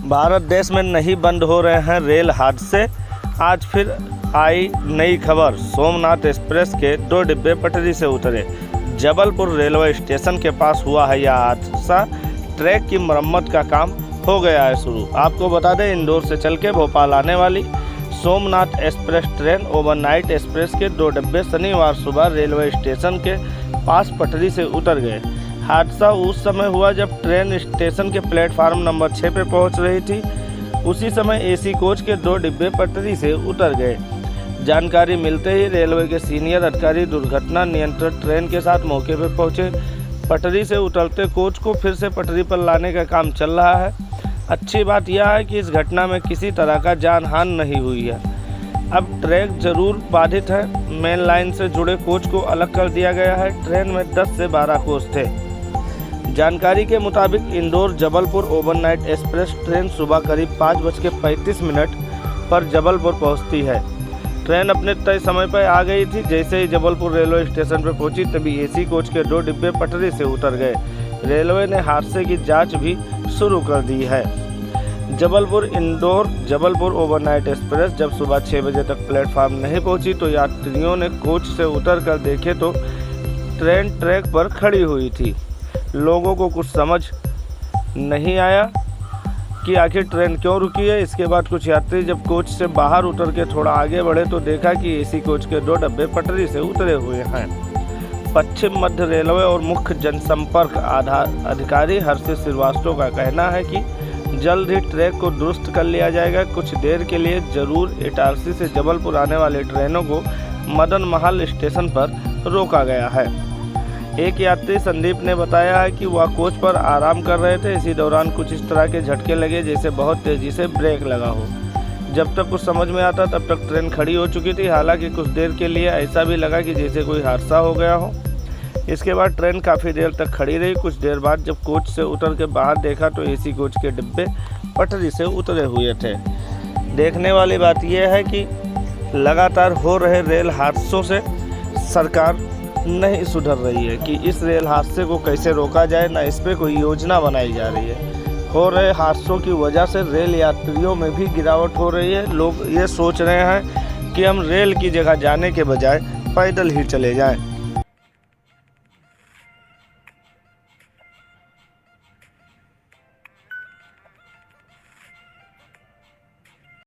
भारत देश में नहीं बंद हो रहे हैं रेल हादसे। आज फिर आई नई खबर। सोमनाथ एक्सप्रेस के 2 डिब्बे पटरी से उतरे। जबलपुर रेलवे स्टेशन के पास हुआ है यह हादसा। ट्रैक की मरम्मत का काम हो गया है शुरू। आपको बता दें, इंदौर से चल के भोपाल आने वाली Somnath express train overnight express के 2 डिब्बे शनिवार सुबह रेलवे स्टेशन के पास पटरी से उतर गए। हादसा उस समय हुआ जब ट्रेन स्टेशन के प्लेटफार्म नंबर 6 पर पहुंच रही थी। उसी समय एसी कोच के 2 डिब्बे पटरी से उतर गए। जानकारी मिलते ही रेलवे के सीनियर अधिकारी दुर्घटना नियंत्रण ट्रेन के साथ मौके पर पहुंचे। पटरी से उतरते कोच को फिर से पटरी पर लाने का काम चल रहा है। अच्छी बात यह है कि इस घटना में किसी तरह का जानहानि नहीं हुई है। अब ट्रैक जरूर बाधित है। मेन लाइन से जुड़े कोच को अलग कर दिया गया है। ट्रेन में 10 से 12 कोच थे। जानकारी के मुताबिक Indore Jabalpur overnight express train सुबह करीब 5:35 पर जबलपुर पहुंचती है। ट्रेन अपने तय समय पर आ गई थी। जैसे ही जबलपुर रेलवे स्टेशन पर पहुंची तभी एसी कोच के 2 डिब्बे पटरी से उतर गए। रेलवे ने हादसे की जांच भी शुरू कर दी है। जबलपुर इंदौर जबलपुर ओवरनाइट एक्सप्रेस जब सुबह 6 बजे तक प्लेटफार्म नहीं पहुंची तो यात्रियों ने कोच से उतरकर देखे तो ट्रेन ट्रैक पर खड़ी हुई थी। लोगों को कुछ समझ नहीं आया कि आखिर ट्रेन क्यों रुकी है। इसके बाद कुछ यात्री जब कोच से बाहर उतर के थोड़ा आगे बढ़े तो देखा कि एसी कोच के 2 डिब्बे पटरी से उतरे हुए हैं। पश्चिम मध्य रेलवे और मुख्य जनसंपर्क अधिकारी हर्षित श्रीवास्तव का कहना है कि जल्द ही ट्रैक को दुरुस्त कर लिया जाएगा। कुछ देर के लिए जरूर इटारसी से जबलपुर आने वाली ट्रेनों को मदन महल स्टेशन पर रोका गया है। एक यात्री संदीप ने बताया है कि वह कोच पर आराम कर रहे थे। इसी दौरान कुछ इस तरह के झटके लगे जैसे बहुत तेज़ी से ब्रेक लगा हो। जब तक कुछ समझ में आता तब तक ट्रेन खड़ी हो चुकी थी। हालांकि कुछ देर के लिए ऐसा भी लगा कि जैसे कोई हादसा हो गया हो। इसके बाद ट्रेन काफ़ी देर तक खड़ी रही। कुछ देर बाद जब कोच से उतर के बाहर देखा तो एसी कोच के डिब्बे पटरी से उतरे हुए थे। देखने वाली बात यह है कि लगातार हो रहे रेल हादसों से सरकार नहीं सुधर रही है कि इस रेल हादसे को कैसे रोका जाए, ना इस पर कोई योजना बनाई जा रही है। हो रहे हादसों की वजह से रेल यात्रियों में भी गिरावट हो रही है। लोग ये सोच रहे हैं कि हम रेल की जगह जाने के बजाय पैदल ही चले जाएं।